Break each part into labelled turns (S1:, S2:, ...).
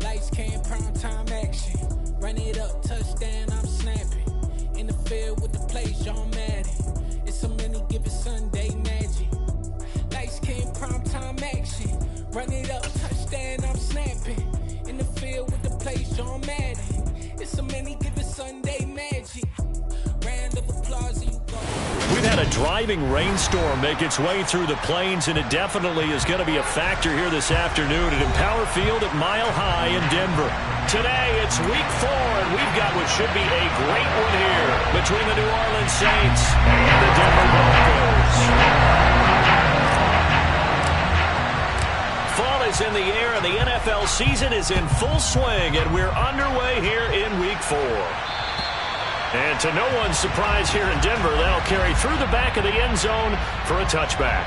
S1: Lights came, prime time action. Run it up, touchdown, I'm snapping. In the field with the plays, John Madden. It's a many given Sunday magic. Lights came, prime time action. Run it up, touchdown, I'm snapping. In the field with the plays, John Madden. It's a many given Sunday magic. Round of applause, you go.
S2: We've had a driving rainstorm make its way through the plains, and it definitely is going to be a factor here this afternoon at Empower Field at Mile High in Denver. Today, it's week 4, and we've got what should be a great one here between the New Orleans Saints and the Denver Broncos. Fall is in the air, and the NFL season is in full swing, and we're underway here in week 4. And to no one's surprise here in Denver, they'll carry through the back of the end zone for a touchback.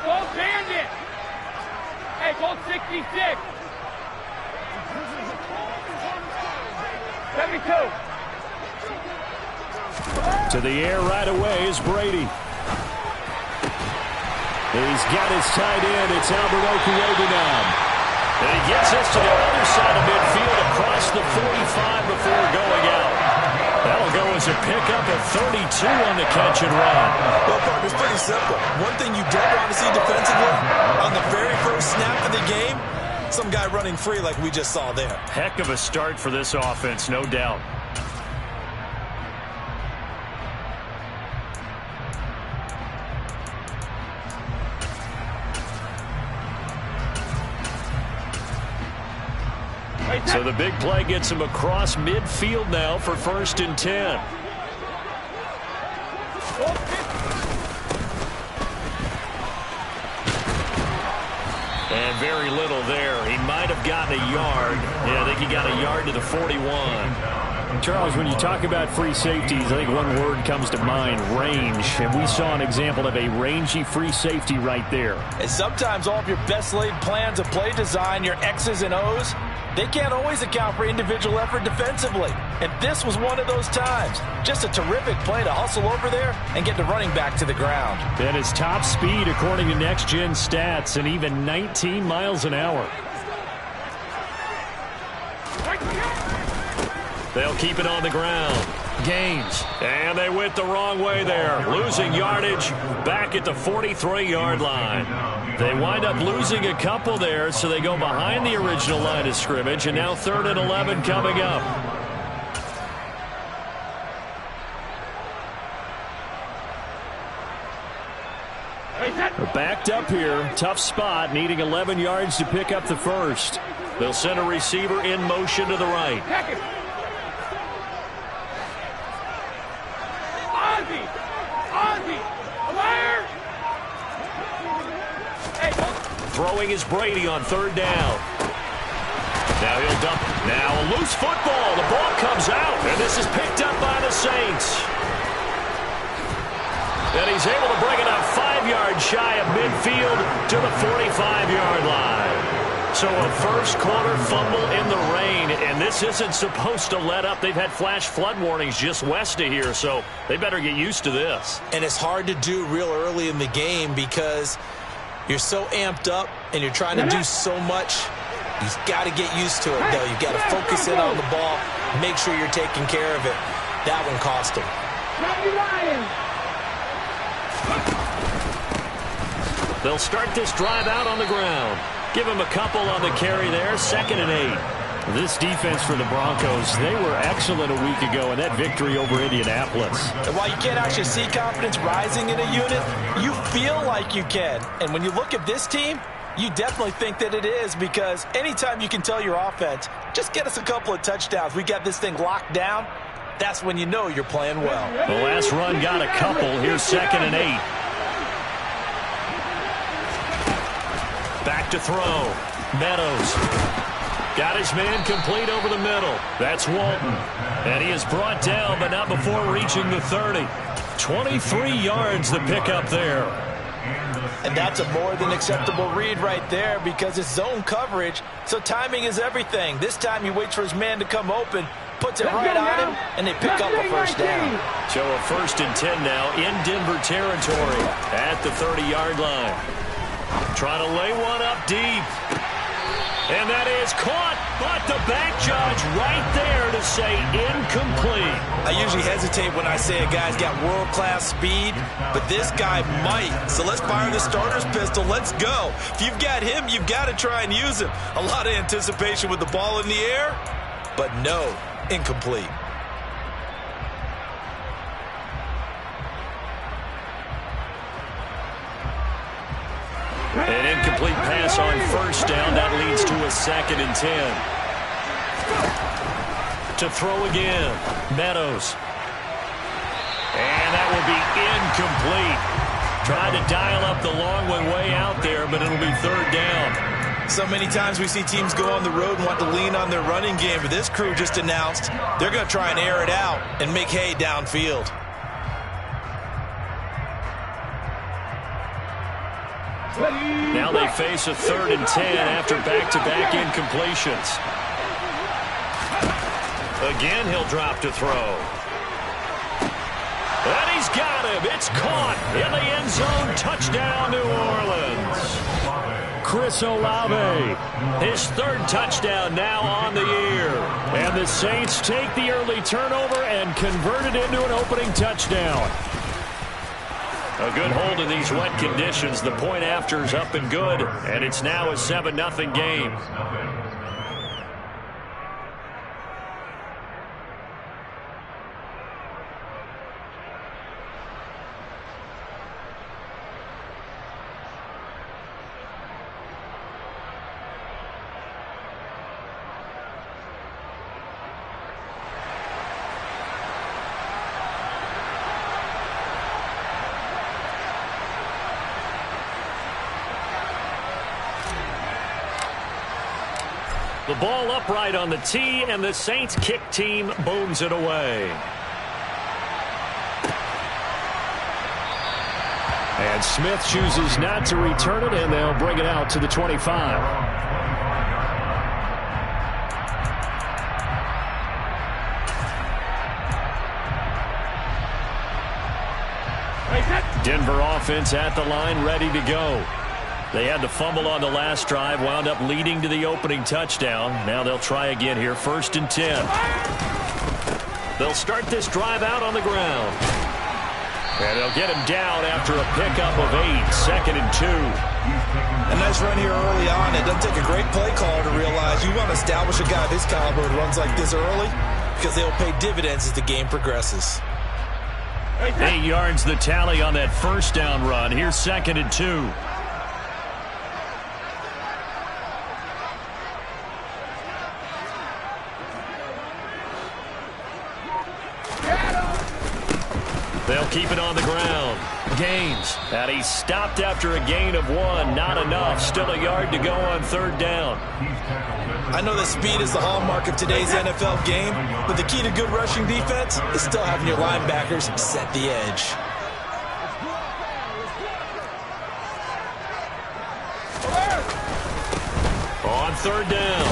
S3: Go Bandit! Hey, go 66! 72!
S2: To the air right away is Brady. He's got his tight end. It's Albert Okurobi now. And he gets this to the other side of midfield across the 45 before going out. That'll go as a pickup of 32 on the catch and run.
S4: Well, partner, it's pretty simple. One thing you don't want to see defensively, on the very first snap of the game, some guy running free like we just saw there.
S2: Heck of a start for this offense, no doubt. So the big play gets him across midfield now for 1st and 10. And very little there. He might have gotten a yard. Yeah, I think he got a yard to the 41. Charles, when you talk about free safeties, I think one word comes to mind, range. And we saw an example of a rangy free safety right there.
S4: And sometimes all of your best laid plans of play design, your X's and O's, they can't always account for individual effort defensively. And this was one of those times. Just a terrific play to hustle over there and get the running back to the ground.
S2: That is top speed according to Next Gen Stats, and even 19 miles an hour. They'll keep it on the ground. Gains. And they went the wrong way there. Losing yardage back at the 43-yard line. They wind up losing a couple there, so they go behind the original line of scrimmage, and now 3rd and 11 coming up. They're backed up here. Tough spot, needing 11 yards to pick up the first. They'll send a receiver in motion to the right. Throwing is Brady on 3rd down. Now he'll dump. Now a loose football. The ball comes out, and this is picked up by the Saints. And he's able to bring it up 5 yards shy of midfield to the 45-yard line. So a first quarter fumble in the rain, and this isn't supposed to let up. They've had flash flood warnings just west of here, so they better get used to this.
S4: And it's hard to do real early in the game because you're so amped up and you're trying to do so much. You've got to get used to it, though. You've got to focus in on the ball, make sure you're taking care of it. That one cost him.
S2: They'll start this drive out on the ground. Give him a couple on the carry there. 2nd and 8. This defense for the Broncos, they were excellent a week ago in that victory over Indianapolis.
S4: And while you can't actually see confidence rising in a unit, you feel like you can. And when you look at this team, you definitely think that it is, because anytime you can tell your offense, just get us a couple of touchdowns, we got this thing locked down, that's when you know you're playing well.
S2: The last run got a couple. Here's 2nd and 8. Back to throw. Meadows. Got his man complete over the middle. That's Walton. And he is brought down, but not before reaching the 30. 23 yards the pickup there.
S4: And that's a more than acceptable read right there because it's zone coverage, so timing is everything. This time he waits for his man to come open, puts it right on him, and they pick up a first down.
S2: So a 1st and 10 now in Denver territory at the 30-yard line. Trying to lay one up deep. And that is caught, but the back judge right there to say incomplete.
S4: I usually hesitate when I say a guy's got world-class speed, but this guy might. So let's fire the starter's pistol. Let's go. If you've got him, you've got to try and use him. A lot of anticipation with the ball in the air, but no, incomplete.
S2: An incomplete pass on first down. That leads to a 2nd and 10. To throw again. Meadows. And that will be incomplete. Tried to dial up the long one way out there, but it'll be 3rd down.
S4: So many times we see teams go on the road and want to lean on their running game, but this crew just announced they're going to try and air it out and make hay downfield.
S2: Now they face a 3rd and 10 after back-to-back incompletions. Again, he'll drop to throw. And he's got him. It's caught in the end zone. Touchdown, New Orleans. Chris Olave, his 3rd touchdown now on the year. And the Saints take the early turnover and convert it into an opening touchdown. A good hold in these wet conditions. The point after's up and good, and it's now a 7-0 game. The ball upright on the tee, and the Saints kick team booms it away. And Smith chooses not to return it, and they'll bring it out to the 25. Denver offense at the line, ready to go. They had the fumble on the last drive, wound up leading to the opening touchdown. Now they'll try again here, 1st and 10. They'll start this drive out on the ground. And they'll get him down after a pickup of 8, 2nd and 2.
S4: A nice run here early on. It doesn't take a great play caller to realize you want to establish a guy of his caliber who runs like this early because they'll pay dividends as the game progresses.
S2: 8 yards the tally on that 1st down run. Here's 2nd and 2. They'll keep it on the ground. Gaines. And he stopped after a gain of 1. Not enough. Still a yard to go on 3rd down.
S4: I know that speed is the hallmark of today's NFL game, but the key to good rushing defense is still having your linebackers set the edge.
S2: On 3rd down.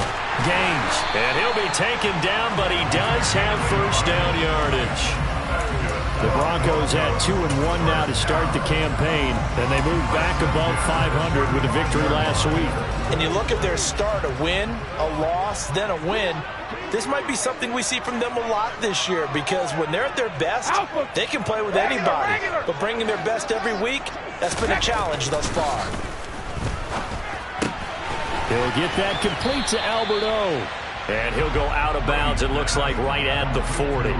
S2: Gaines. And he'll be taken down, but he does have 1st down yardage. The Broncos at 2-1 now to start the campaign, and they move back above 500 with a victory last week.
S4: And you look at their start, a win, a loss, then a win. This might be something we see from them a lot this year because when they're at their best, they can play with anybody. But bringing their best every week, that's been a challenge thus far.
S2: He'll get that complete to Albert O. And he'll go out of bounds, it looks like, right at the 40.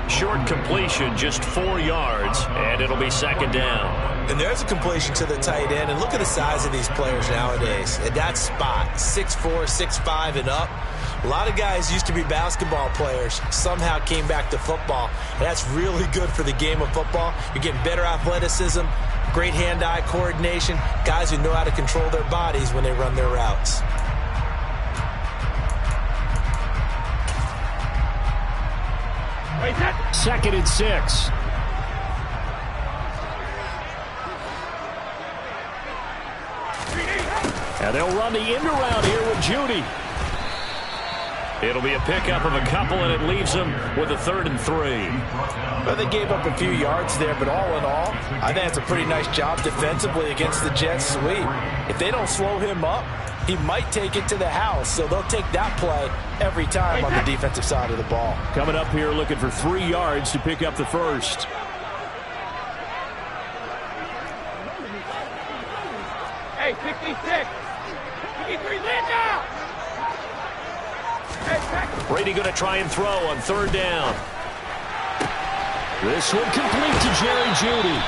S2: Short completion, just 4 yards, and it'll be 2nd down.
S4: And there's a completion to the tight end, and look at the size of these players nowadays. At that spot, 6'4", 6'5", and up. A lot of guys used to be basketball players, somehow came back to football. And that's really good for the game of football. You're getting better athleticism, great hand-eye coordination, guys who know how to control their bodies when they run their routes.
S2: Second and 6. And they'll run the end around here with Judy. It'll be a pickup of a couple, and it leaves them with a 3rd and 3.
S4: Well, they gave up a few yards there, but all in all, I think it's a pretty nice job defensively against the Jets sweep. If they don't slow him up, he might take it to the house, so they'll take that play every time on the defensive side of the ball.
S2: Coming up here looking for 3 yards to pick up the first.
S3: Hey, 66. 53, land now.
S2: Brady going to try and throw on 3rd down. This one complete to Jerry Jeudy.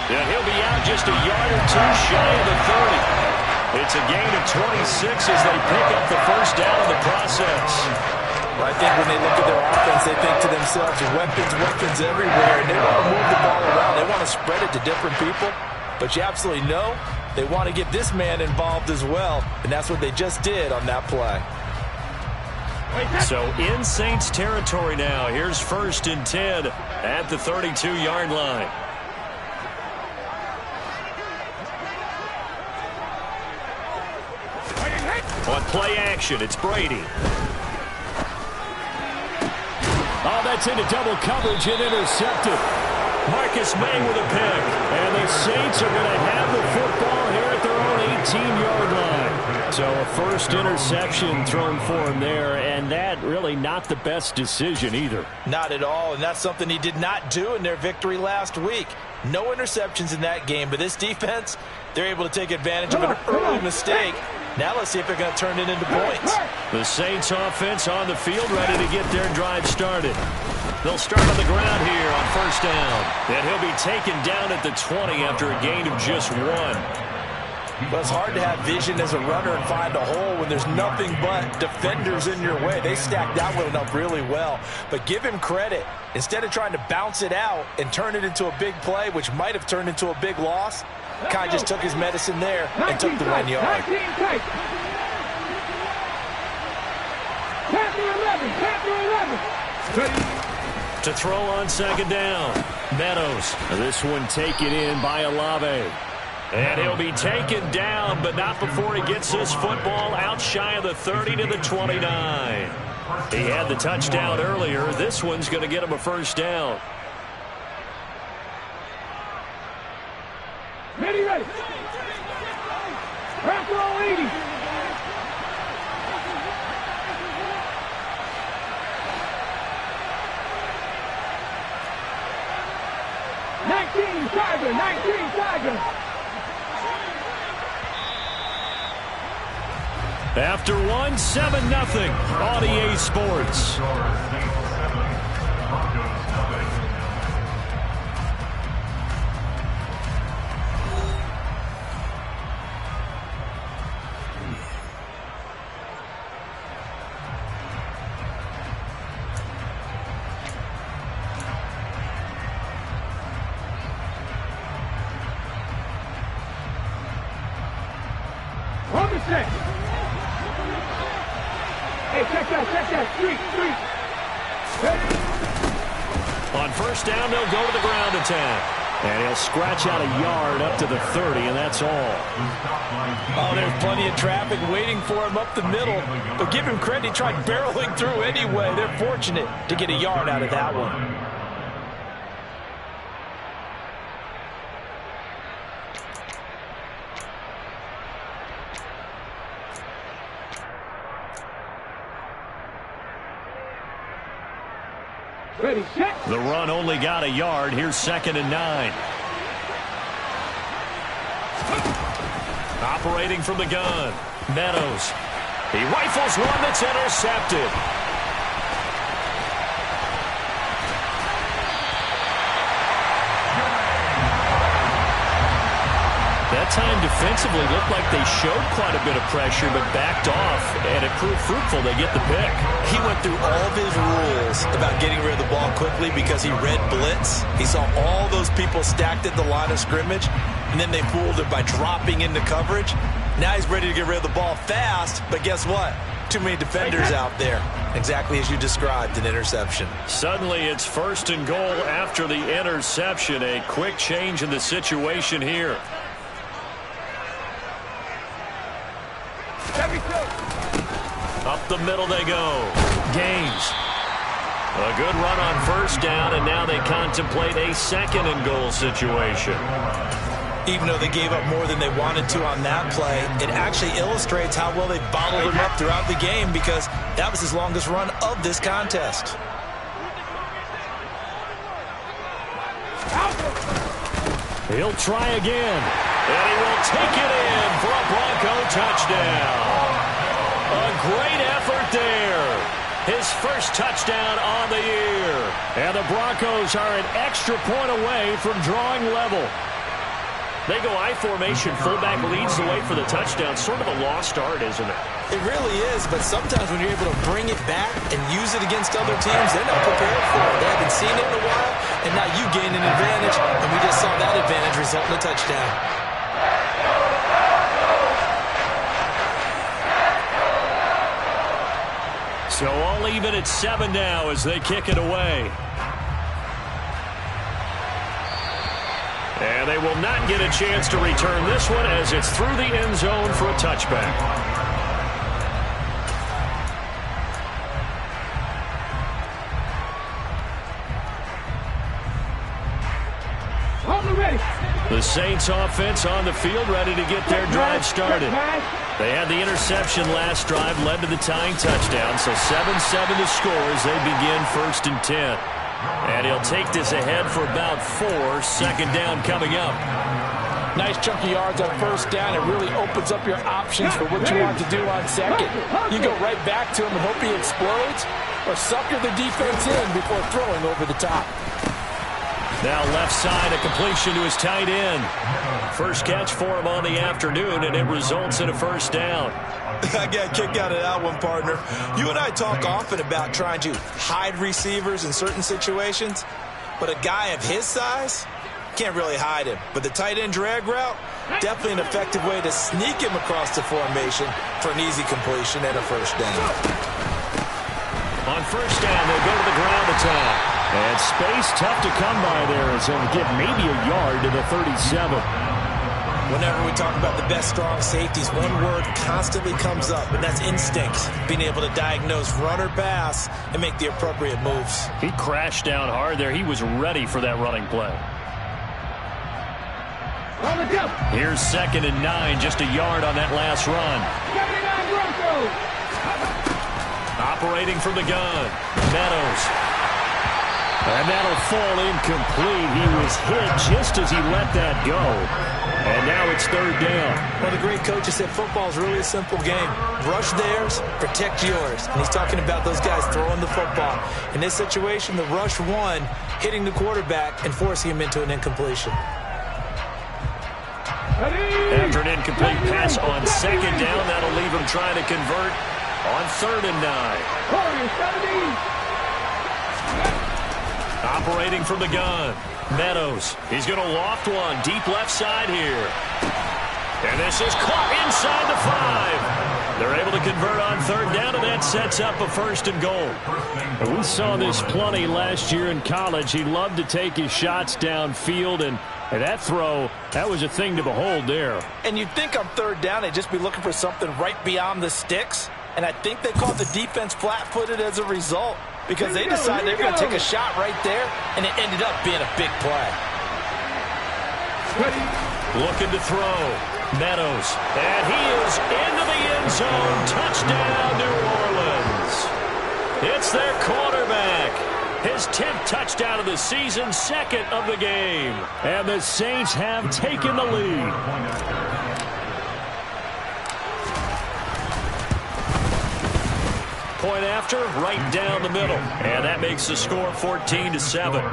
S2: And he'll be out just a yard or 2 shy of the 30. It's a gain of 26 as they pick up the first down in the process.
S4: Well, I think when they look at their offense, they think to themselves, weapons everywhere, and they want to move the ball around. They want to spread it to different people, but you absolutely know they want to get this man involved as well, and that's what they just did on that play.
S2: So in Saints territory now. Here's 1st and 10 at the 32-yard line. On play action, it's Brady. Oh, that's into double coverage and intercepted. Marcus May with a pick. And the Saints are going to have the football here at their own 18-yard line. So a first interception thrown for him there, and that really not the best decision either.
S4: Not at all, and that's something he did not do in their victory last week. No interceptions in that game, but this defense, they're able to take advantage of an early mistake. Now let's see if they're going to turn it into points.
S2: The Saints offense on the field ready to get their drive started. They'll start on the ground here on 1st down. And he'll be taken down at the 20 after a gain of just 1.
S4: But it's hard to have vision as a runner and find a hole when there's nothing but defenders in your way. They stacked that one up really well. But give him credit. Instead of trying to bounce it out and turn it into a big play, which might have turned into a big loss, Kai just took his medicine there and took the 1 yard.
S2: To throw on 2nd down. Meadows. This one taken in by Olave. And he'll be taken down, but not before he gets this football out shy of the 30 to the 29. He had the touchdown earlier. This one's going to get him a 1st down.
S3: Ready. Back row 80. Tiger.
S2: After 1, 7-0 on EA Sports.
S3: Hey, check that, street.
S2: On 1st down, they'll go to the ground attack. And he'll scratch out a yard up to the 30, and that's all.
S4: Oh, there's plenty of traffic waiting for him up the middle. But give him credit, he tried barreling through anyway. They're fortunate to get a yard out of that one.
S3: Ready, set.
S2: The run only got a yard. Here's 2nd and 9. Operating from the gun. Meadows. He rifles one that's intercepted. That time defensively looked like they showed quite a bit of pressure but backed off, and it proved fruitful. They get the pick.
S4: He went through all of his rules about getting rid of the ball quickly because he read blitz. He saw all those people stacked at the line of scrimmage, and then they fooled him by dropping into coverage. Now he's ready to get rid of the ball fast, but guess what? Too many defenders out there. Exactly as you described, an interception.
S2: Suddenly it's 1st and goal after the interception. A quick change in the situation here. Up the middle they go. Gaines. A good run on 1st down, and now they contemplate a 2nd and goal situation.
S4: Even though they gave up more than they wanted to on that play, it actually illustrates how well they bottled him up throughout the game, because that was his longest run of this contest.
S2: He'll try again, and he will take it in for a Bronco touchdown. A great effort there. His first touchdown on the year. And the Broncos are an extra point away from drawing level. They go I formation. Fullback leads the way for the touchdown. Sort of a lost art, isn't it?
S4: It really is, but sometimes when you're able to bring it back and use it against other teams, they're not prepared for it. They haven't seen it in a while, and now you gain an advantage, and we just saw that advantage result in a touchdown.
S2: So all even at 7 now as they kick it away. And they will not get a chance to return this one as it's through the end zone for a touchback. The Saints offense on the field ready to get their drive started. They had the interception last drive, led to the tying touchdown, so 7-7 the score as they begin 1st and 10. And he'll take this ahead for about 4. 2nd down coming up.
S4: Nice chunky yards on 1st down. It really opens up your options for what you want to do on 2nd. You go right back to him and hope he explodes, or sucker the defense in before throwing over the top.
S2: Now left side, a completion to his tight end. First catch for him on the afternoon, and it results in a 1st down.
S4: I got a kick out of that one, partner. You and I talk often about trying to hide receivers in certain situations, but a guy of his size can't really hide him. But the tight end drag route, definitely an effective way to sneak him across the formation for an easy completion and a 1st down.
S2: On 1st down, they'll go to the ground attack. And space tough to come by there as he'll get maybe a yard to the 37.
S4: Whenever we talk about the best strong safeties, one word constantly comes up, and that's instincts. Being able to diagnose run or pass and make the appropriate moves.
S2: He crashed down hard there. He was ready for that running play. Here's 2nd and 9, just a yard on that last run. Operating from the gun, Meadows. And that'll fall incomplete. He was hit just as he let that go. And now it's 3rd down.
S4: Well, the great coach has said football is really a simple game. Rush theirs, protect yours. And he's talking about those guys throwing the football. In this situation, the rush won, hitting the quarterback and forcing him into an incompletion.
S2: After an incomplete pass on 2nd down, that'll leave him trying to convert on 3rd and 9. Operating from the gun, Meadows. He's going to loft one deep left side here. And this is caught inside the 5. They're able to convert on 3rd down, and that sets up a 1st and goal. And we saw this plenty last year in college. He loved to take his shots downfield, and that throw, that was a thing to behold there.
S4: And you'd think on 3rd down they'd just be looking for something right beyond the sticks. And I think they caught the defense flat-footed as a result, because they decided they were going to take a shot right there, and it ended up being a big play.
S2: Looking to throw. Meadows. And he is into the end zone. Touchdown, New Orleans. It's their quarterback. His 10th touchdown of the season, 2nd of the game. And the Saints have taken the lead. Point after, right down the middle. And that makes the score 14-7.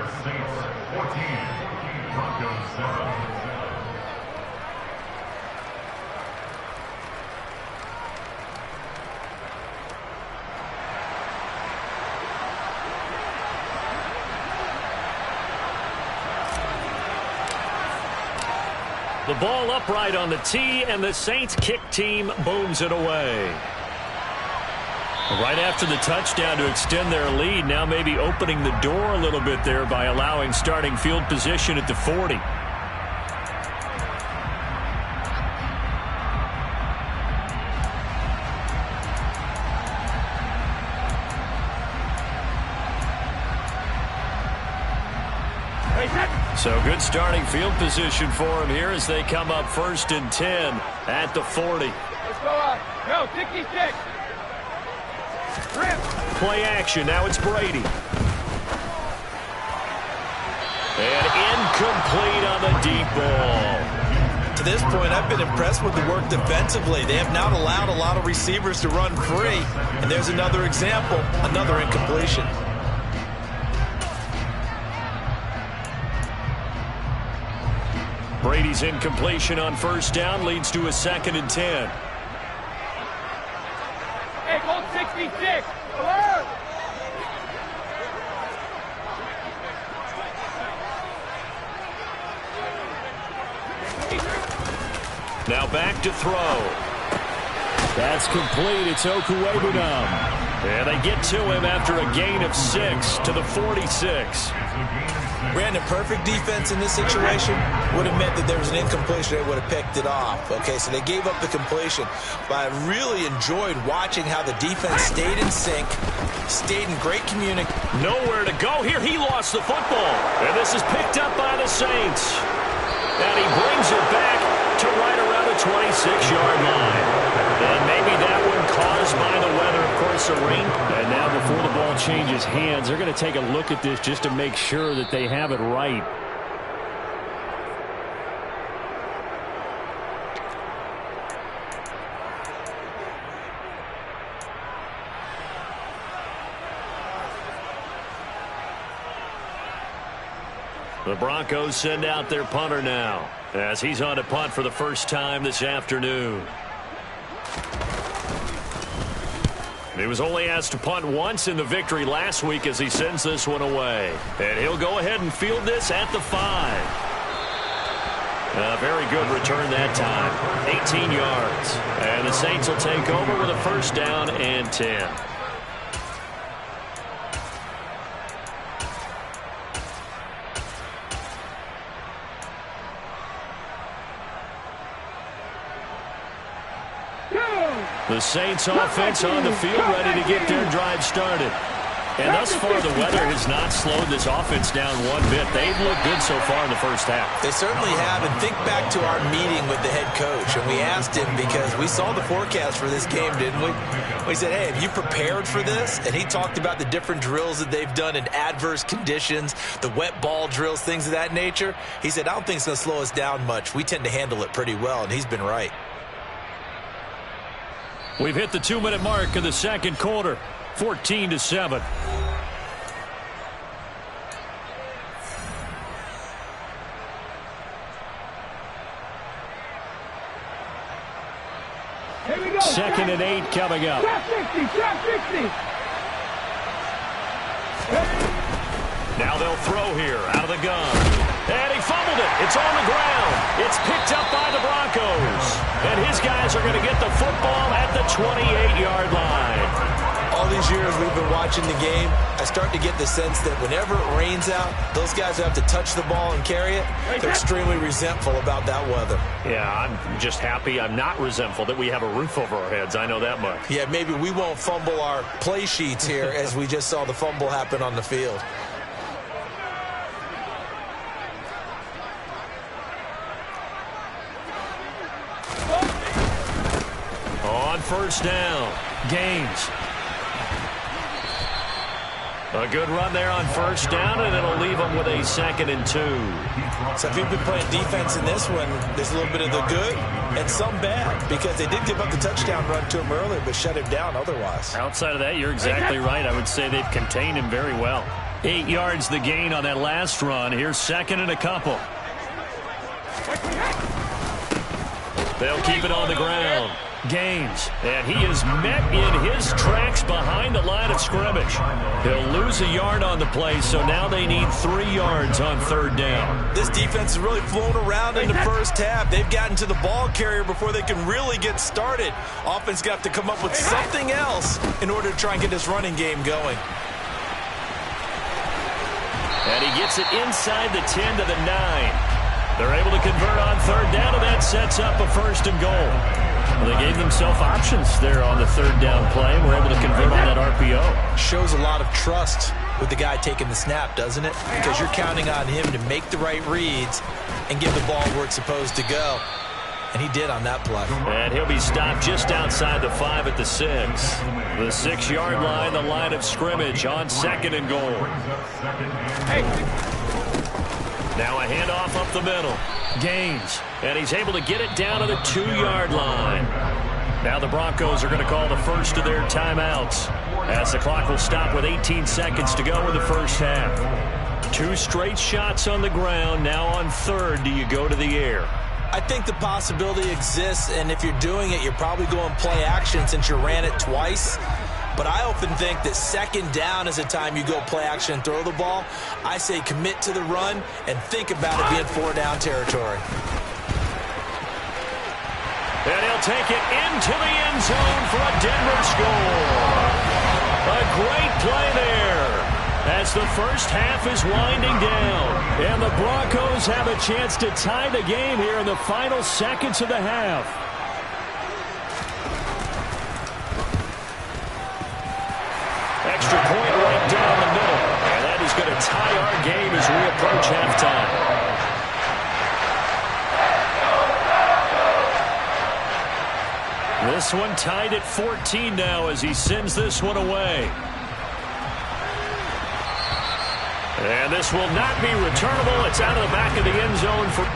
S2: The ball upright on the tee, and the Saints kick team booms it away. Right after the touchdown to extend their lead, now maybe opening the door a little bit there by allowing starting field position at the 40. So good starting field position for him here as they come up 1st and 10 at the 40.
S3: Let's go out. Go, 66.
S2: Play action. Now it's Brady. And incomplete on the deep ball.
S4: To this point, I've been impressed with the work defensively. They have not allowed a lot of receivers to run free. And there's another example, another incompletion.
S2: Brady's incompletion on 1st down leads to a 2nd and 10.
S3: Hey, go 66. Alert.
S2: Now back to throw. That's complete. It's Okuwebunam. And they get to him after a gain of 6 to the 46.
S4: Brandon, perfect defense in this situation would have meant that there was an incompletion. They would have picked it off. Okay, so they gave up the completion. But I really enjoyed watching how the defense stayed in sync, stayed in great communication.
S2: Nowhere to go here. He lost the football. And this is picked up by the Saints. And he brings it back to right around the 26-yard line. And maybe that one caused by the weather, of course, the rain. And now before the ball changes hands, they're going to take a look at this just to make sure that they have it right. The Broncos send out their punter now as he's on to punt for the first time this afternoon. He was only asked to punt once in the victory last week as he sends this one away. And he'll go ahead and field this at the 5. A very good return that time. 18 yards. And the Saints will take over with a 1st down and 10. The Saints offense on the field ready to get their drive started. And thus far, the weather has not slowed this offense down one bit. They've looked good so far in the first half.
S4: They certainly have. And think back to our meeting with the head coach. And we asked him because we saw the forecast for this game, didn't we? We said, hey, have you prepared for this? And he talked about the different drills that they've done in adverse conditions, the wet ball drills, things of that nature. He said, I don't think it's going to slow us down much. We tend to handle it pretty well. And he's been right.
S2: We've hit the 2-minute mark in the second quarter. 14-7.
S3: Here we go.
S2: 2nd and 8 coming up.
S3: Shot 60. Shot 60.
S2: Now they'll throw here out of the gun. And he fumbled it. It's on the ground. It's picked up by the Broncos. And his guys are going to get the football at the 28-yard line.
S4: All these years we've been watching the game, I start to get the sense that whenever it rains out, those guys who have to touch the ball and carry it, they're extremely resentful about that weather.
S2: Yeah, I'm just happy I'm not resentful that we have a roof over our heads. I know that much.
S4: Yeah, maybe we won't fumble our play sheets here as we just saw the fumble happen on the field.
S2: On 1st down, Gaines. A good run there on 1st down, and it'll leave them with a 2nd and 2.
S4: So if you've been playing defense in this one, there's a little bit of the good and some bad, because they did give up the touchdown run to him earlier, but shut him down otherwise.
S2: Outside of that, you're exactly right. I would say they've contained him very well. 8 yards the gain on that last run. Here's 2nd and a couple. They'll keep it on the ground. Gains. And he is met in his tracks behind the line of scrimmage. He'll lose a yard on the play, so now they need 3 yards on 3rd down.
S4: This defense has really flown around in the first half. They've gotten to the ball carrier before they can really get started. Offense got to come up with something else in order to try and get this running game going.
S2: And he gets it inside the 10 to the 9. They're able to convert on 3rd down, and that sets up a 1st and goal. Well, they gave themselves options there on the 3rd down play. We're able to convert on that RPO.
S4: Shows a lot of trust with the guy taking the snap, doesn't it? Because you're counting on him to make the right reads and give the ball where it's supposed to go. And he did on that play.
S2: And he'll be stopped just outside the 5 at the 6. The 6-yard line, the line of scrimmage on 2nd and goal. Now a handoff up the middle. Gains. And he's able to get it down to the 2-yard line. Now the Broncos are going to call the first of their timeouts, as the clock will stop with 18 seconds to go in the first half. 2 straight shots on the ground. Now on 3rd, do you go to the air?
S4: I think the possibility exists, and if you're doing it, you're probably going play action since you ran it twice. But I often think that 2nd down is a time you go play action and throw the ball. I say commit to the run and think about it being 4-down territory.
S2: And he'll take it into the end zone for a Denver score. A great play there as the first half is winding down. And the Broncos have a chance to tie the game here in the final seconds of the half. Extra point right down the middle. And that is going to tie our game as we approach halftime. This one tied at 14 now as he sends this one away. And this will not be returnable. It's out of the back of the end zone for...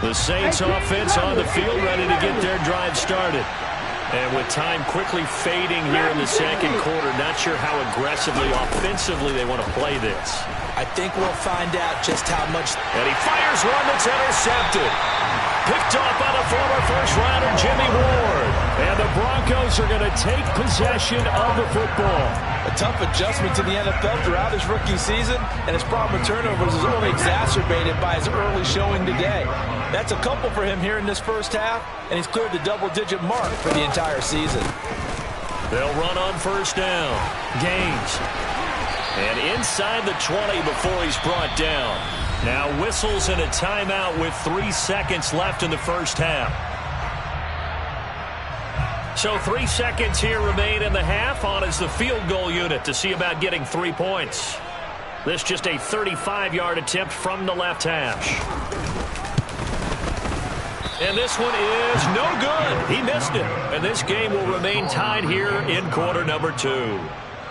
S2: The Saints offense on the field, ready to get their drive started. And with time quickly fading here in the second quarter, not sure how aggressively, offensively they want to play this.
S4: I think we'll find out just how much.
S2: And he fires one that's intercepted. Picked off by the former first-rounder Jimmy Ward. And the Broncos are going to take possession of the football.
S4: A tough adjustment to the NFL throughout his rookie season, and his problem with turnovers is only exacerbated by his early showing today. That's a couple for him here in this first half, and he's cleared the double-digit mark for the entire season.
S2: They'll run on first down. Gains. And inside the 20 before he's brought down. Now whistles and a timeout with 3 seconds left in the first half. So 3 seconds here remain in the half. On is the field goal unit to see about getting 3 points. This just a 35-yard attempt from the left hash. And this one is no good. He missed it. And this game will remain tied here in quarter number 2.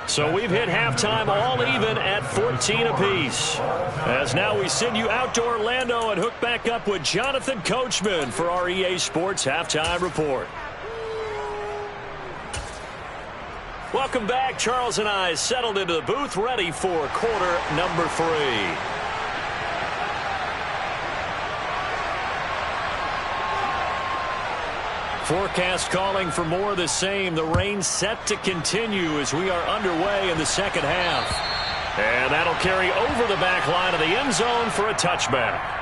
S2: So we've hit halftime all even at 14 apiece. As now we send you out to Orlando and hook back up with Jonathan Coachman for our EA Sports Halftime Report. Welcome back. Charles and I settled into the booth, ready for quarter number 3. Forecast calling for more of the same. The rain set to continue as we are underway in the second half. And that'll carry over the back line of the end zone for a touchback.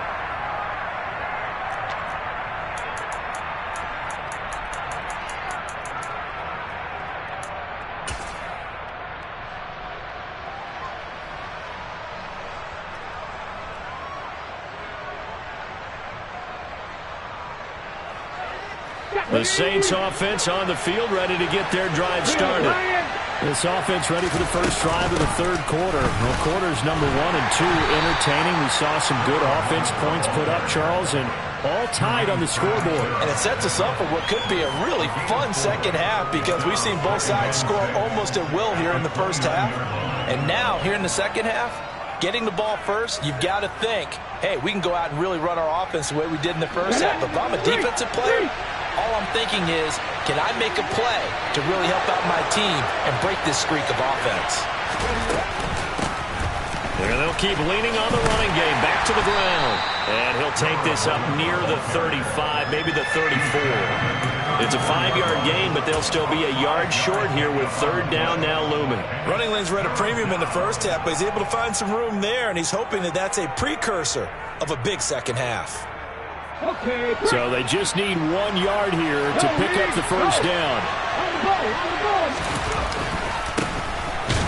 S2: The Saints offense on the field, ready to get their drive started. This offense ready for the first drive of the third quarter. Well, quarters number 1 and 2 entertaining. We saw some good offense points put up, Charles, and all tied on the scoreboard.
S4: And it sets us up for what could be a really fun second half because we've seen both sides score almost at will here in the first half. And now, here in the second half, getting the ball first, you've got to think, hey, we can go out and really run our offense the way we did in the first half. But if I'm a defensive player, all I'm thinking is, can I make a play to really help out my team and break this streak of offense?
S2: There they'll keep leaning on the running game. Back to the ground. And he'll take this up near the 35, maybe the 34. It's a 5-yard gain, but they'll still be a yard short here with third down now looming.
S4: Running lanes were at a premium in the first half, but he's able to find some room there, and he's hoping that that's a precursor of a big second half.
S2: So they just need 1 yard here to pick up the first down.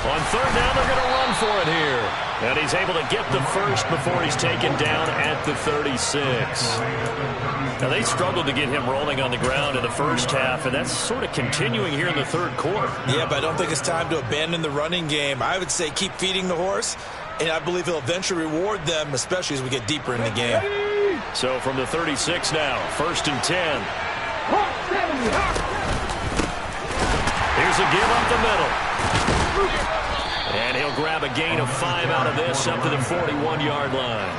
S2: On third down, they're going to run for it here. And he's able to get the first before he's taken down at the 36. Now, they struggled to get him rolling on the ground in the first half, and that's sort of continuing here in the third quarter.
S4: Yeah, but I don't think it's time to abandon the running game. I would say keep feeding the horse, and I believe he'll eventually reward them, especially as we get deeper in the game.
S2: So from the 36 now, 1st and 10. Here's a give up the middle. And he'll grab a gain of 5 out of this up to the 41-yard line.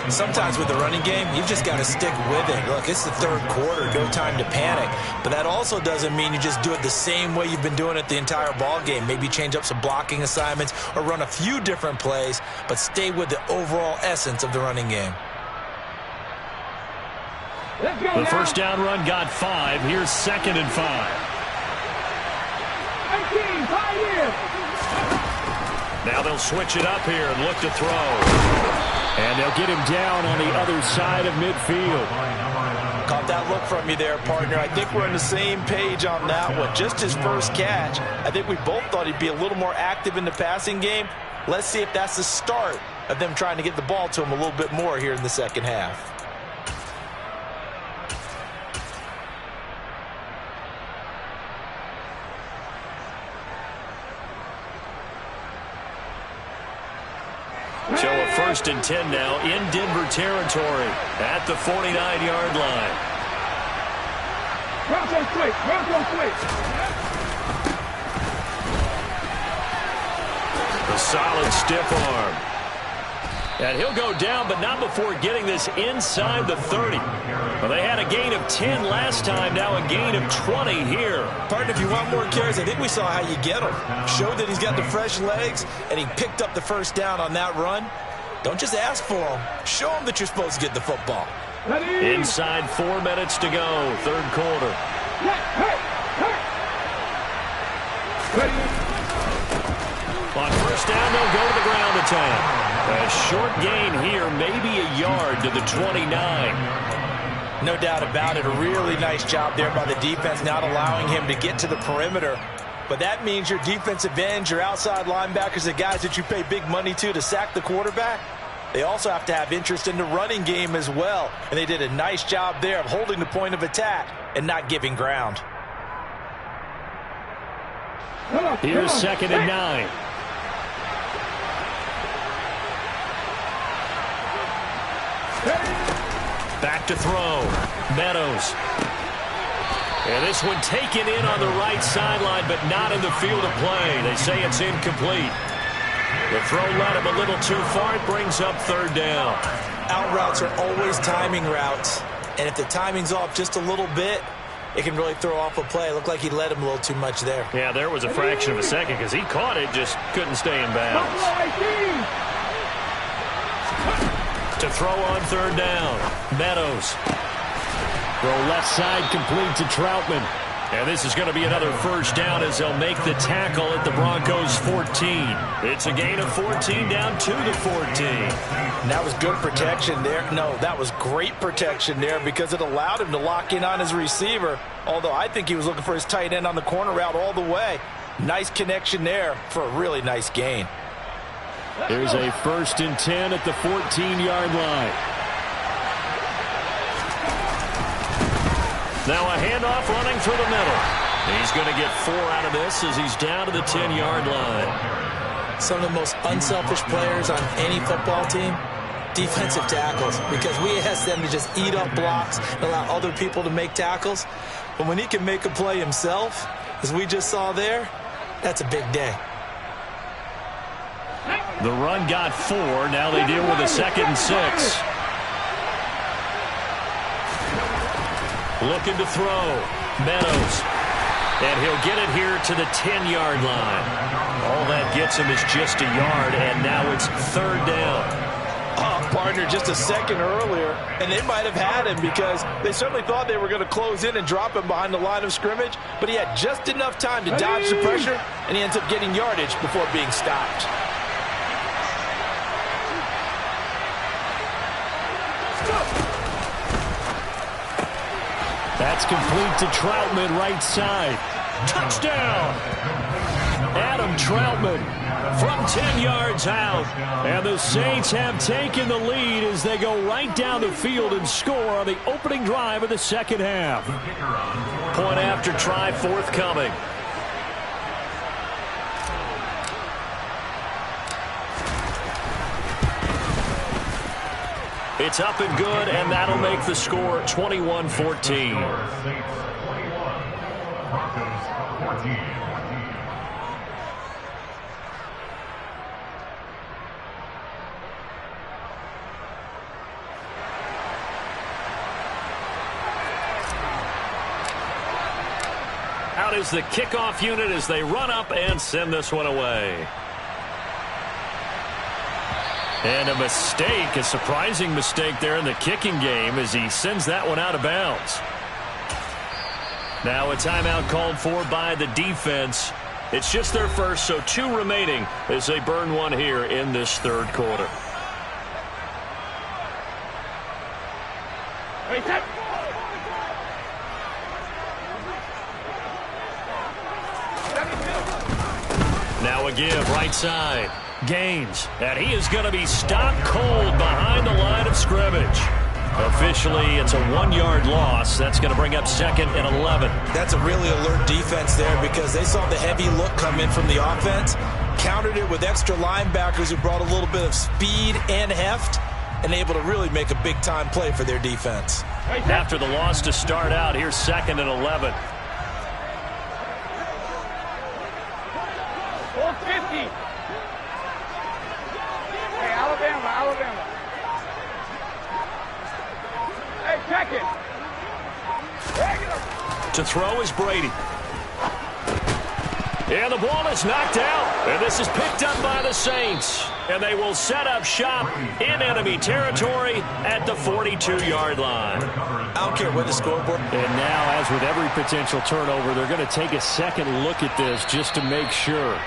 S4: Sometimes with the running game, you've just got to stick with it. Look, it's the third quarter, no time to panic. But that also doesn't mean you just do it the same way you've been doing it the entire ball game. Maybe change up some blocking assignments or run a few different plays, but stay with the overall essence of the running game.
S2: The first down run got 5. Here's 2nd and 5. Now they'll switch it up here and look to throw. And they'll get him down on the other side of midfield.
S4: Caught that look from you there, partner. I think we're on the same page on that one. Just his first catch. I think we both thought he'd be a little more active in the passing game. Let's see if that's the start of them trying to get the ball to him a little bit more here in the second half.
S2: So a 1st and 10 now in Denver territory at the 49-yard line. A solid stiff arm. And he'll go down, but not before getting this inside the 30. Well, they had a gain of 10 last time, now a gain of 20 here.
S4: Partner, if you want more carries, I think we saw how you get him. Showed that he's got the fresh legs, and he picked up the first down on that run. Don't just ask for him. Show him that you're supposed to get the football.
S2: Inside 4 minutes to go, third quarter. On first down, they'll go to the ground attack. A short gain here, maybe a yard to the 29.
S4: No doubt about it. A really nice job there by the defense, not allowing him to get to the perimeter. But that means your defensive ends, your outside linebackers, the guys that you pay big money to sack the quarterback, they also have to have interest in the running game as well. And they did a nice job there of holding the point of attack and not giving ground.
S2: Here's 2nd and 9. Back to throw. Meadows. And this one taken in on the right sideline, but not in the field of play. They say it's incomplete. The throw led him a little too far. It brings up third down.
S4: Out routes are always timing routes. And if the timing's off just a little bit, it can really throw off a play. It looked like he led him a little too much there.
S2: Yeah, there was a fraction of a second because he caught it, just couldn't stay in bounds. To throw on third down. Meadows. Throw left side complete to Troutman. And this is going to be another first down as they'll make the tackle at the Broncos 14. It's a gain of 14 down to the 14.
S4: And that was good protection there. No, that was great protection there because it allowed him to lock in on his receiver. Although I think he was looking for his tight end on the corner route all the way. Nice connection there for a really nice gain.
S2: There's a 1st and 10 at the 14-yard line. Now a handoff running through the middle. He's going to get 4 out of this as he's down to the 10-yard line.
S4: Some of the most unselfish players on any football team, defensive tackles, because we ask them to just eat up blocks and allow other people to make tackles. But when he can make a play himself, as we just saw there, that's a big day.
S2: The run got 4. Now they deal with a 2nd and 6. Looking to throw. Meadows. And he'll get it here to the 10-yard line. All that gets him is just a yard, and now it's 3rd down.
S4: Oh, partner, just a second earlier, and they might have had him because they certainly thought they were going to close in and drop him behind the line of scrimmage, but he had just enough time to dodge the pressure, and he ends up getting yardage before being stopped.
S2: That's complete to Troutman, right side. Touchdown! Adam Troutman from 10 yards out. And the Saints have taken the lead as they go right down the field and score on the opening drive of the 2nd half. Point after try forthcoming. It's up and good, and that'll make the score 21-14. Out is the kickoff unit as they run up and send this one away. And a mistake, a surprising mistake there in the kicking game as he sends that one out of bounds. Now a timeout called for by the defense. It's just their first, so 2 remaining as they burn one here in this 3rd quarter. Now a give, right side. Gaines, and he is going to be stopped cold behind the line of scrimmage. Officially, it's a 1-yard loss. That's going to bring up 2nd and 11.
S4: That's a really alert defense there because they saw the heavy look come in from the offense, countered it with extra linebackers who brought a little bit of speed and heft, and able to really make a big-time play for their defense.
S2: After the loss to start out, here's 2nd and 11.
S3: Hold 50. Hey, Alabama. Hey, check it.
S2: To throw is Brady. And the ball is knocked out. And this is picked up by the Saints. And they will set up shop in enemy territory at the 42-yard line.
S4: I don't care what the scoreboard.
S2: And now, as with every potential turnover, they're going to take a second look at this just to make sure.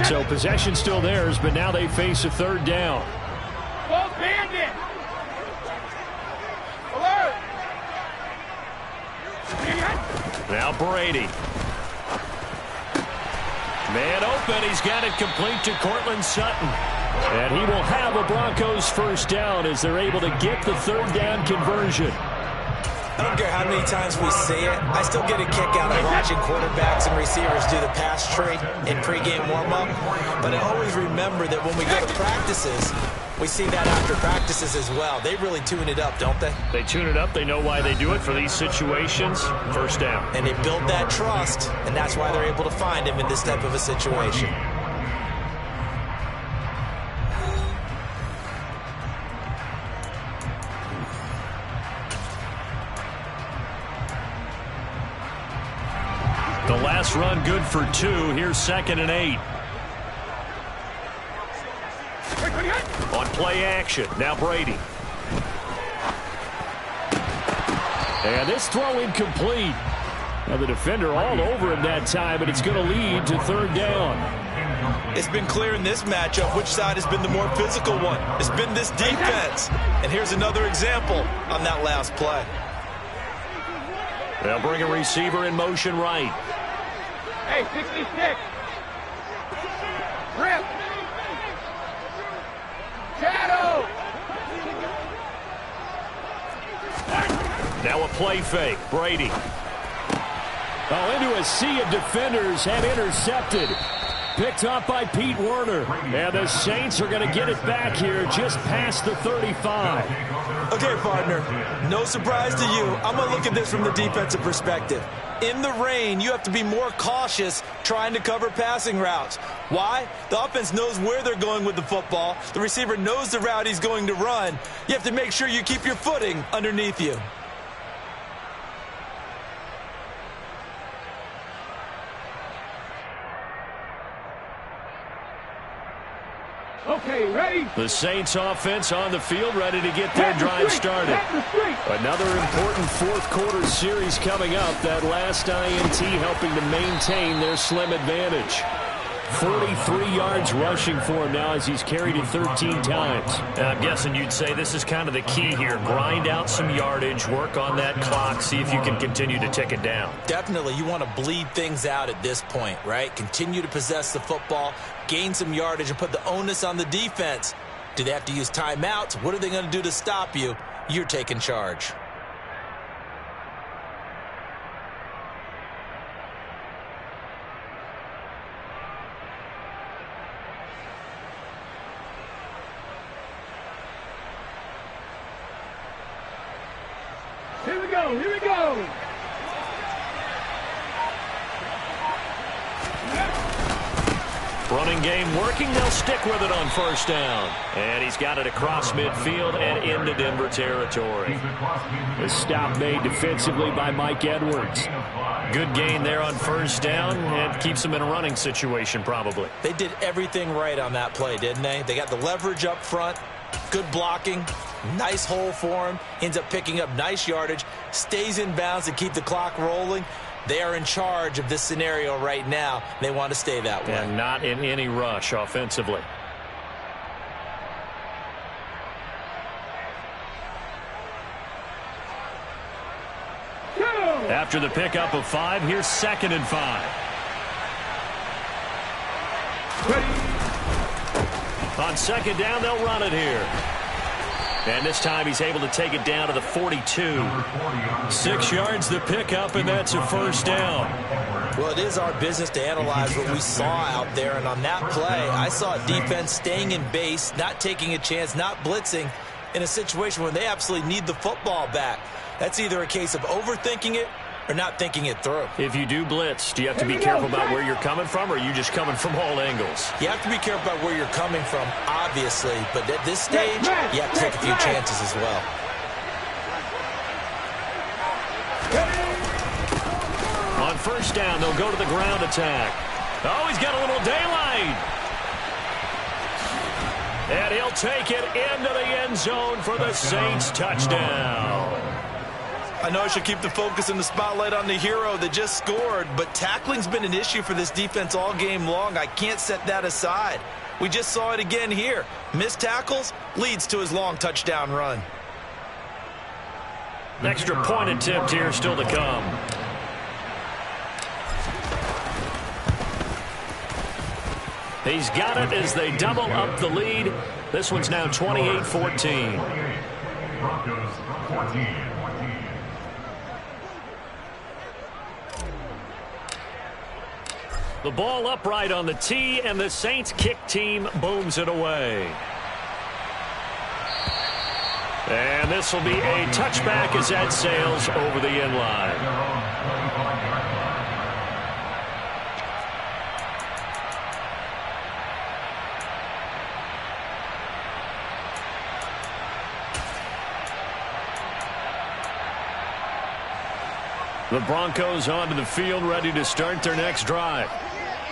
S2: So possession still theirs, but now they face a 3rd down.
S3: Both bandit. Alert.
S2: Now Brady. Man open. He's got it complete to Cortland Sutton. And he will have a Broncos 1st down as they're able to get the 3rd down conversion.
S4: I don't care how many times we say it, I still get a kick out of watching quarterbacks and receivers do the pass tree in pregame warm-up. But I always remember that when we go to practices, we see that after practices as well. They really tune it up, don't they?
S2: They tune it up. They know why they do it for these situations. 1st down.
S4: And they build that trust, and that's why they're able to find him in this type of a situation.
S2: The last run good for 2. Here's 2nd and 8. On play action. Now Brady. And this throw incomplete. Now the defender all over him that time, but it's going to lead to 3rd down.
S4: It's been clear in this matchup which side has been the more physical one. It's been this defense. And here's another example on that last play.
S2: They'll bring a receiver in motion right.
S3: Hey, 66. Rip. Shadow.
S2: Now a play fake. Brady.
S5: Oh, into a sea of defenders and intercepted. Picked off by Pete Werner.
S2: And the Saints are going to get it back here just past the 35.
S4: Okay, partner, no surprise to you. I'm going to look at this from the defensive perspective. In the rain, you have to be more cautious trying to cover passing routes. Why? The offense knows where they're going with the football. The receiver knows the route he's going to run. You have to make sure you keep your footing underneath you.
S3: Okay, ready?
S2: The Saints offense on the field, ready to get their drive started. Another important fourth quarter series coming up. That last INT helping to maintain their slim advantage. 43 yards rushing for him now as he's carried it 13 times. I'm guessing you'd say this is kind of the key here. Grind out some yardage, work on that clock, see if you can continue to tick it down.
S4: Definitely, you want to bleed things out at this point, right? Continue to possess the football, gain some yardage, and put the onus on the defense. Do they have to use timeouts? What are they going to do to stop you? You're taking charge.
S3: Here we go, here we go.
S2: Running game working. They'll stick with it on first down. And he's got it across midfield and into Denver territory.
S5: A stop made defensively by Mike Edwards.
S2: Good gain there on first down and keeps him in a running situation probably.
S4: They did everything right on that play, didn't they? They got the leverage up front, good blocking, nice hole for him, ends up picking up nice yardage, stays in bounds to keep the clock rolling. They are in charge of this scenario right now. They want to stay that way.
S2: And not in any rush offensively. After the pickup of 5, here's 2nd and 5. On 2nd down, they'll run it here. And this time he's able to take it down to the 42. 6 yards the pickup, and that's a first down.
S4: Well, it is our business to analyze what we saw out there. And on that play, I saw a defense staying in base, not taking a chance, not blitzing in a situation where they absolutely need the football back. That's either a case of overthinking it or not thinking it through.
S2: If you do blitz, do you have to be careful about where you're coming from, or are you just coming from all angles?
S4: You have to be careful about where you're coming from, obviously. But at this stage, you have to take a few chances as well.
S2: On first down, they'll go to the ground attack. Oh, he's got a little daylight. And he'll take it into the end zone for the Saints touchdown.
S4: I know I should keep the focus and the spotlight on the hero that just scored, but tackling's been an issue for this defense all game long. I can't set that aside. We just saw it again here. Missed tackles leads to his long touchdown run.
S2: An extra point attempt here still to come. He's got it as they double up the lead. This one's now 28-14.
S6: Broncos 14.
S2: The ball upright on the tee, and the Saints kick team booms it away. And this will be a touchback as that sails over the end line. The Broncos onto the field, ready to start their next drive.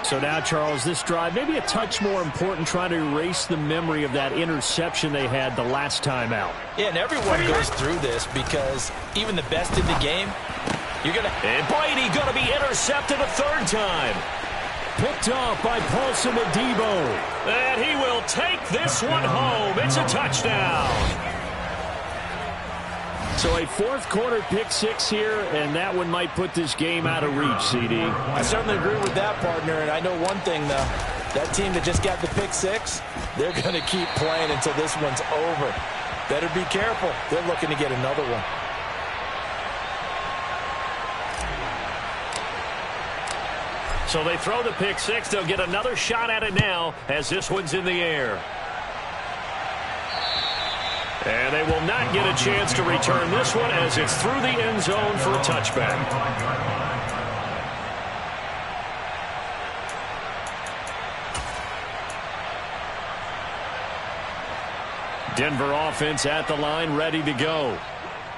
S5: So now, Charles, this drive maybe a touch more important, trying to erase the memory of that interception they had the last time out.
S4: Yeah, and everyone goes through this because even the best in the game, you're going to...
S2: And Brady going to be intercepted a third time.
S5: Picked off by Paulson Adebo.
S2: And he will take this one home. It's a touchdown.
S5: So a fourth quarter pick six here, and that one might put this game out of reach, CD.
S4: I certainly agree with that, partner, and I know one thing, though. That team that just got the pick six, they're going to keep playing until this one's over. Better be careful. They're looking to get another one.
S2: So they throw the pick six. They'll get another shot at it now as this one's in the air. And they will not get a chance to return this one as it's through the end zone for a touchback. Denver offense at the line, ready to go.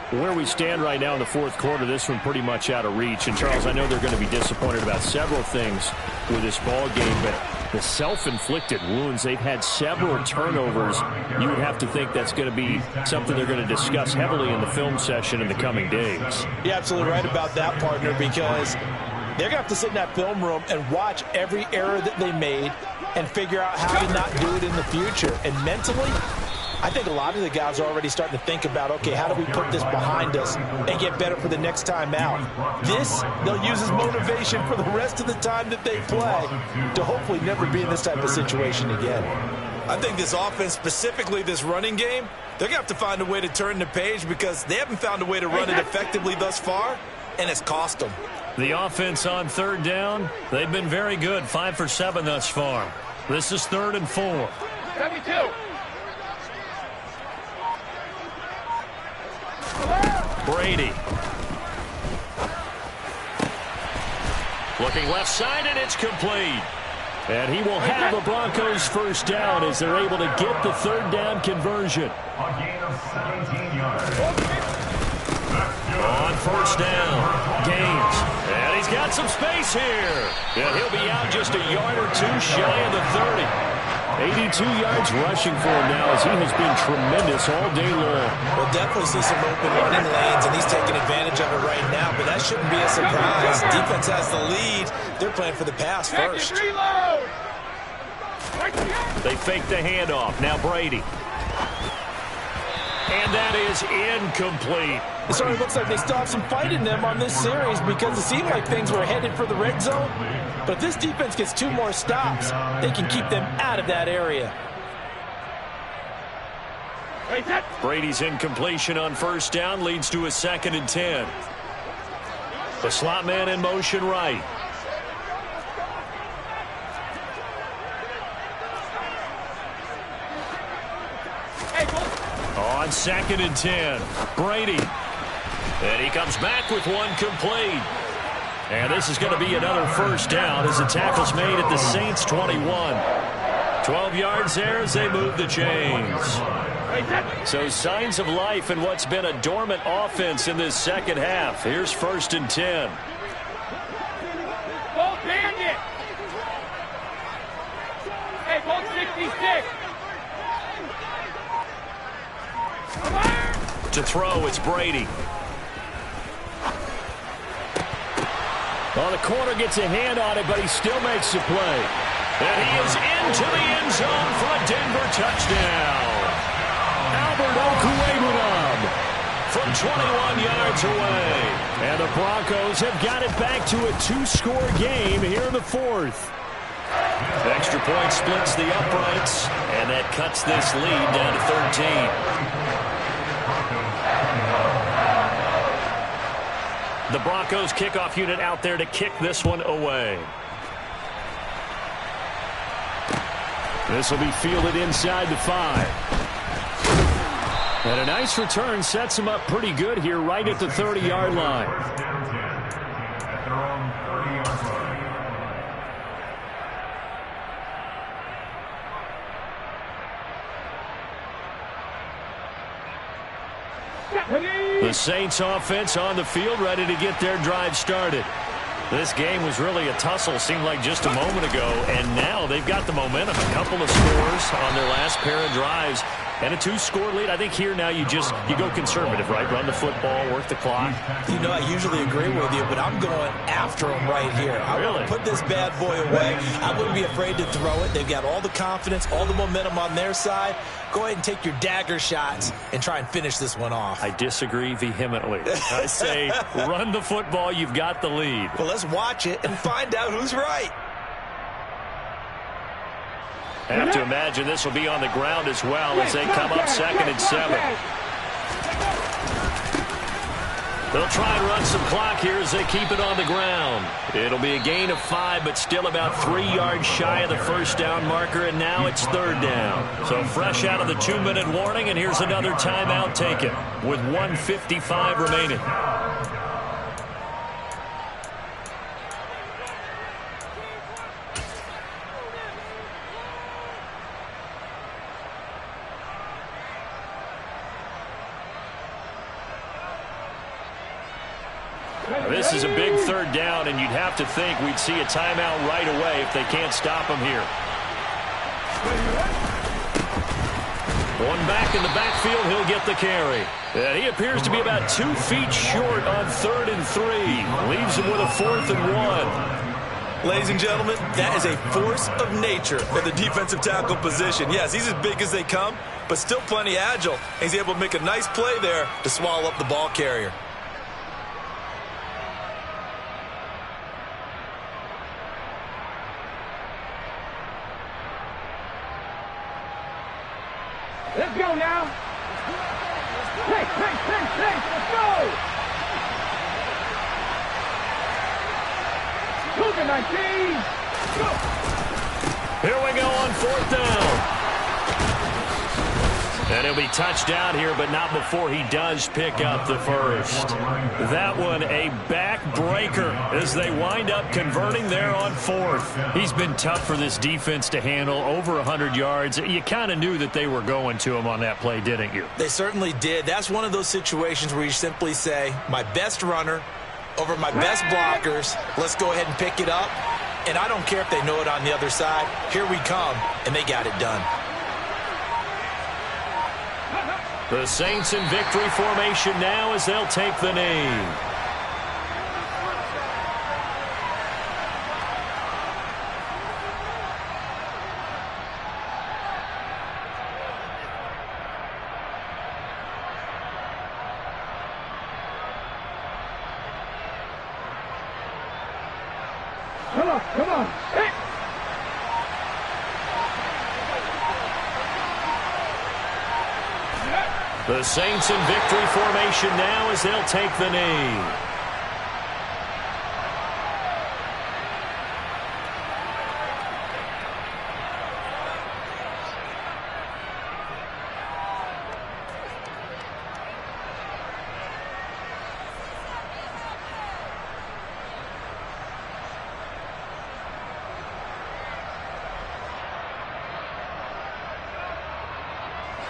S2: Where we stand right now in the fourth quarter, this one pretty much out of reach. And, Charles, I know they're going to be disappointed about several things with this ball game, but the self-inflicted wounds, they've had several turnovers. You would have to think that's going to be something they're going to discuss heavily in the film session in the coming days.
S4: You're absolutely right about that, partner, because they're going to have to sit in that film room and watch every error that they made and figure out how to not do it in the future. And mentally, I think a lot of the guys are already starting to think about, okay, how do we put this behind us and get better for the next time out? This, they'll use as motivation for the rest of the time that they play to hopefully never be in this type of situation again.
S7: I think this offense, specifically this running game, they're going to have to find a way to turn the page because they haven't found a way to run it effectively thus far, and it's cost them.
S2: The offense on third down, they've been very good, 5 for 7 thus far. This is 3rd and 4.
S3: 72.
S2: Brady. Looking left side, and it's complete. And he will have the Broncos first down as they're able to get the third down conversion.
S6: A gain of 17 yards.
S2: On first down, Gaines. And he's got some space here. And he'll be out just a yard or two shy of the 30. 82 yards rushing for him now as he has been tremendous all day long.
S7: We'll definitely see some open running lanes, and he's taking advantage of it right now, but that shouldn't be a surprise. Defense has the lead. They're playing for the pass first.
S2: They fake the handoff. Now Brady. And that is incomplete.
S4: It certainly looks like they still have some fight in them on this series because it seemed like things were headed for the red zone. But if this defense gets 2 more stops, they can keep them out of that area.
S2: Brady's incompletion on first down leads to a 2nd and 10. The slot man in motion right. On 2nd and 10, Brady. And he comes back with one complete. And this is going to be another first down as the tackle's made at the Saints' 21. 12 yards there as they move the chains. So signs of life in what's been a dormant offense in this second half. Here's 1st and 10.
S3: Ball bandit. Hey, ball 66.
S2: To throw, it's Brady.
S5: Well, the corner gets a hand on it, but he still makes the play.
S2: And he is into the end zone for a Denver touchdown. Albert Okwuegbunam from 21 yards away.
S5: And the Broncos have got it back to a 2-score game here in the 4th.
S2: Extra point splits the uprights, and that cuts this lead down to 13. The Broncos kickoff unit out there to kick this one away.
S5: This will be fielded inside the 5. And a nice return sets him up pretty good here right at the 30-yard line.
S6: At their own 30-yard line.
S2: The Saints offense on the field ready to get their drive started. This game was really a tussle, seemed like just a moment ago, and now they've got the momentum. A couple of scores on their last pair of drives.
S5: and a 2-score lead. I think here now you go conservative, right? Run the football, work the clock.
S7: You know, I usually agree with you, but I'm going after him right here. I want to put this bad boy away. I wouldn't be afraid to throw it. They've got all the confidence, all the momentum on their side. Go ahead and take your dagger shots and try and finish this one off.
S5: I disagree vehemently. I say run the football. You've got the lead.
S7: Well, let's watch it and find out who's right.
S5: I have to imagine this will be on the ground as well as they come up 2nd and 7. They'll try and run some clock here as they keep it on the ground. It'll be a gain of 5, but still about 3 yards shy of the first down marker, and now it's 3rd down. So fresh out of the 2-minute warning, and here's another timeout taken with 1:55 remaining. This is a big 3rd down, and you'd have to think we'd see a timeout right away if they can't stop him here. One back in the backfield, he'll get the carry. And he appears to be about 2 feet short on 3rd and 3. Leaves him with a 4th and 1.
S7: Ladies and gentlemen, that is a force of nature at the defensive tackle position. Yes, he's as big as they come, but still plenty agile. He's able to make a nice play there to swallow up the ball carrier.
S3: Let's go now. Hey, let's go. Cougar 19. Go.
S5: Here we go on 4th down. And he'll be touched down here, but not before he does pick up the first. That one a backbreaker as they wind up converting there on 4th. He's been tough for this defense to handle, over 100 yards. You kind of knew that they were going to him on that play, didn't you?
S7: They certainly did. That's one of those situations where you simply say, my best runner over my best blockers. Let's go ahead and pick it up. And I don't care if they know it on the other side. Here we come, and they got it done.
S5: The Saints in victory formation now as they'll take the knee.
S3: Come on. Hey.
S5: The Saints in victory formation now as they'll take the knee.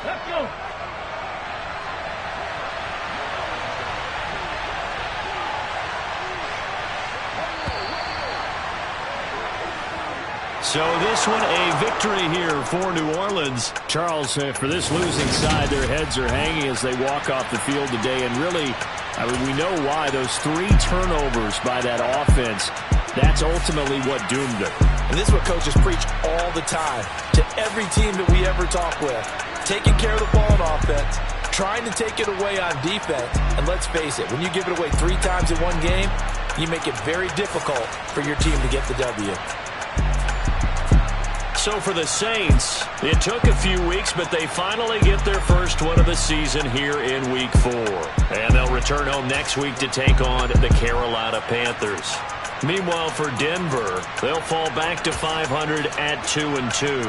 S3: Let's go.
S5: So this one a victory here for New Orleans. Charles, for this losing side, their heads are hanging as they walk off the field today. And really, I mean, we know why. Those 3 turnovers by that offense, that's ultimately what doomed them.
S7: And this is what coaches preach all the time to every team that we ever talk with. Taking care of the ball on offense, trying to take it away on defense. And let's face it, when you give it away 3 times in one game, you make it very difficult for your team to get the W.
S5: So for the Saints, it took a few weeks, but they finally get their first one of the season here in Week 4. And they'll return home next week to take on the Carolina Panthers. Meanwhile, for Denver, they'll fall back to 500 at 2-2.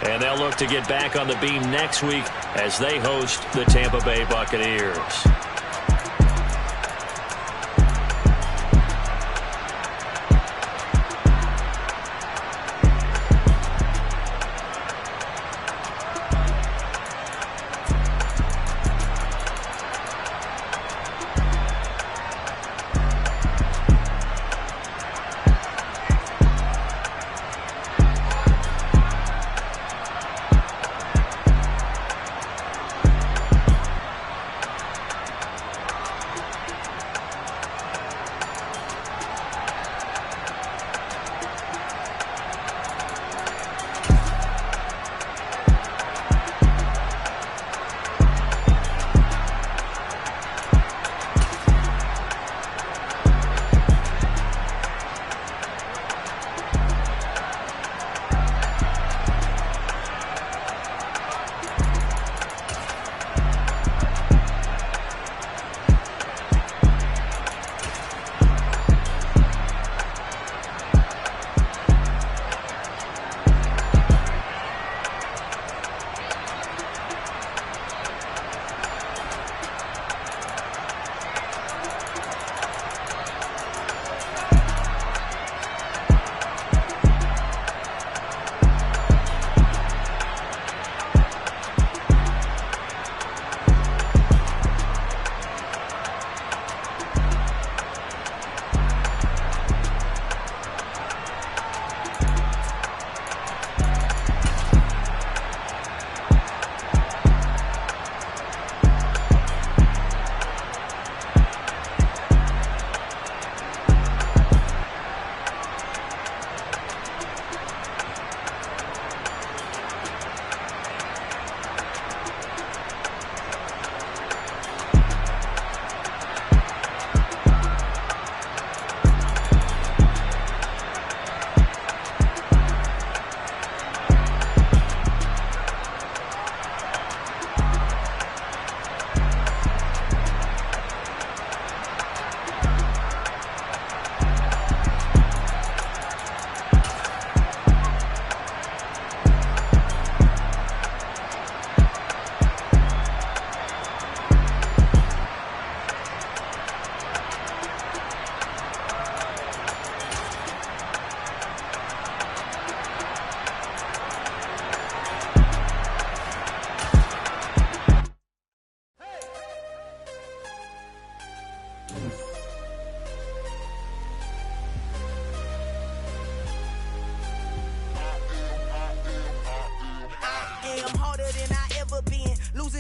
S5: And they'll look to get back on the beam next week as they host the Tampa Bay Buccaneers.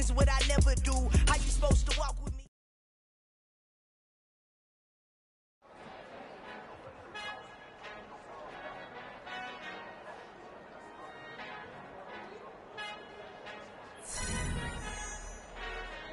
S8: is what I never do. How you supposed to walk with me?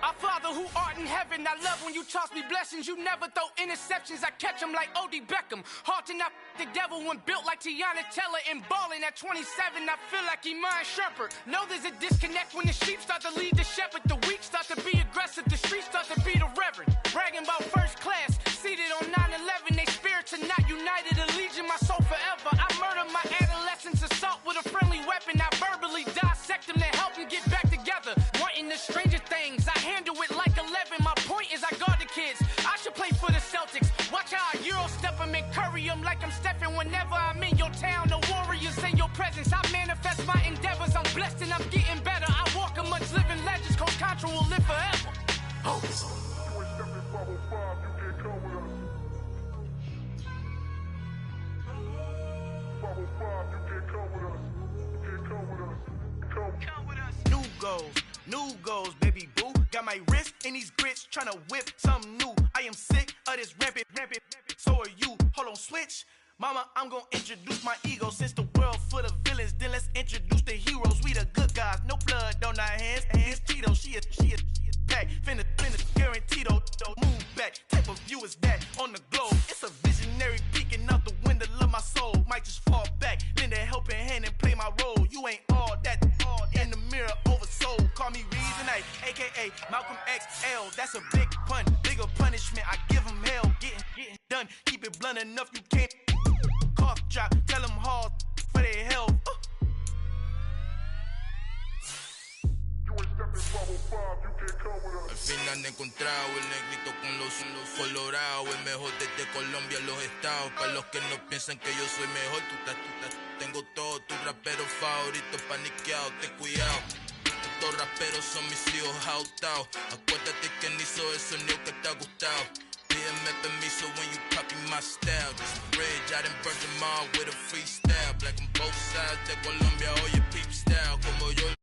S1: Our Father who art in heaven, I love when you toss me blessings. You never throw interceptions, I catch them like O.D. Beckham. Hard to not the devil when built like Tiana Teller and balling at 27. I feel like Iman Shumpert. Know there's a disconnect when the sheep start to lead the shepherd. The weak start to be aggressive, the streets start to be the reverend. Bragging about first class, seated on 9/11. They spirits are not united, a legion, my soul forever. I murder my adolescence, assault with a friendly weapon. I verbally dissect them to help them get back together. Wanting the stranger things, I handle it like 11. My point is I guard the kids. I should play for the Celtics. Watch how I Euro step them and curry them like I'm Stephen. Whenever I'm in your town, the Warriors in your presence. I manifest my endeavors. I'm blessed and I'm getting better. I walk amongst living legends. Coach Contra will live forever. Oh. New goals, baby boo. Got my wrist in these grits, tryna whip something new. I am sick of this rampant. So are you. Hold on, switch. Mama, I'm gonna introduce my ego. Since the world full of villains, then let's introduce the heroes. We the good guys, no blood on our hands. Hands Tito, she is back. Finna guaranteed, don't move back. Type of view is that on the globe. It's a visionary peeking out the window of my soul. Might just fall back, lend a helping hand and play my role. You ain't all that in the mirror oversold. Call me Reason A, aka Malcolm XL. That's a big pun, bigger punishment. I give him hell, getting done. Keep it blunt enough, you can't cough drop. Tell them hard for their health.
S9: Al fin han encontrado el negrito con los colorados, el mejor desde Colombia, los estados. Para los que no piensan que yo soy mejor, tengo todos tus raperos favoritos paniqueados, ten cuidado. Estos raperos son mis hijos adoptados. Acuérdate que ni hizo el sonido que te ha gustado. Pídeme permiso when you copy my style. This bridge, I done burnt them all with a freestyle. Black on both sides de Colombia, oye peep style. Como yo